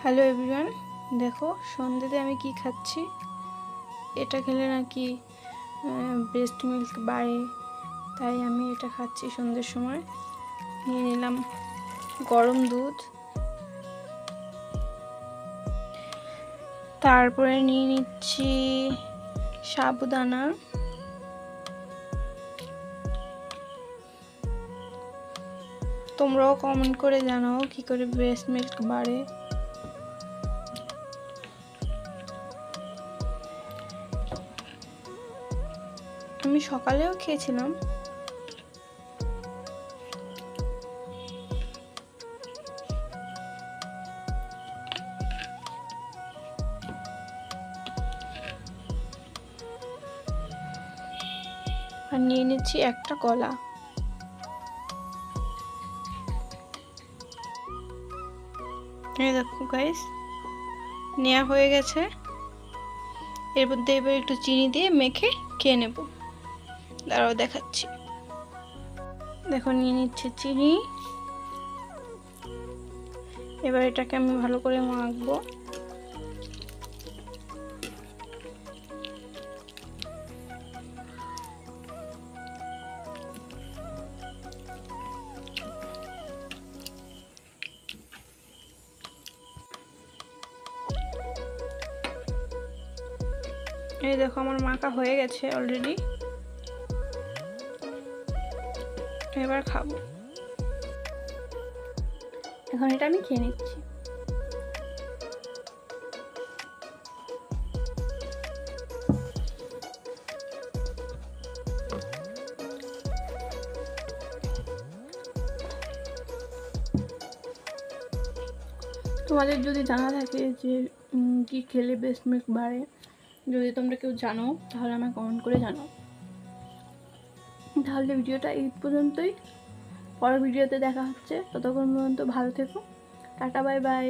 Hello everyone, দেখো সন্ধ্যেতে আমি কি খাচ্ছি। এটা খেলে নাকি ব্রেস্ট মিল্ক বাড়ে, তাই আমি এটা খাচ্ছি সন্ধ্যের সময়। নিয়ে নিলাম গরম দুধ, তারপরে নিয়ে নিচ্ছি সাবুদানা, তোমরাও কমেন্ট করে জানাও কি করে ব্রেস্ট মিল্ক বাড়ে। আমি সকালেও খেয়েছিলাম। আর নিয়ে নিচ্ছি একটা কলা। এই দেখো গাইস, নেওয়া হয়ে গেছে। এর মধ্যে এবার একটু চিনি দিয়ে মেখে খেয়ে নেব। দাঁড়াও দেখাচ্ছি। দেখো নিয়ে নিচ্ছে চিনি। এবার এটাকে আমি ভালো করে মাখবো। এই দেখো আমার মাখা হয়ে গেছে অলরেডি। এবার খাবো। এখন এটা আমি খেয়ে নিচ্ছি। তোমাদের যদি জানা থাকে যে কি খেলে ব্রেস্ট মিল্ক বাড়ে, যদি তোমরা কেউ জানো তাহলে আমাকে কমেন্ট করে জানাও। তাহলে ভিডিওটা এই পর্যন্তই। পরের ভিডিওতে দেখা হচ্ছে। ততক্ষণ পর্যন্ত ভালো থেকো। Tata, bye bye.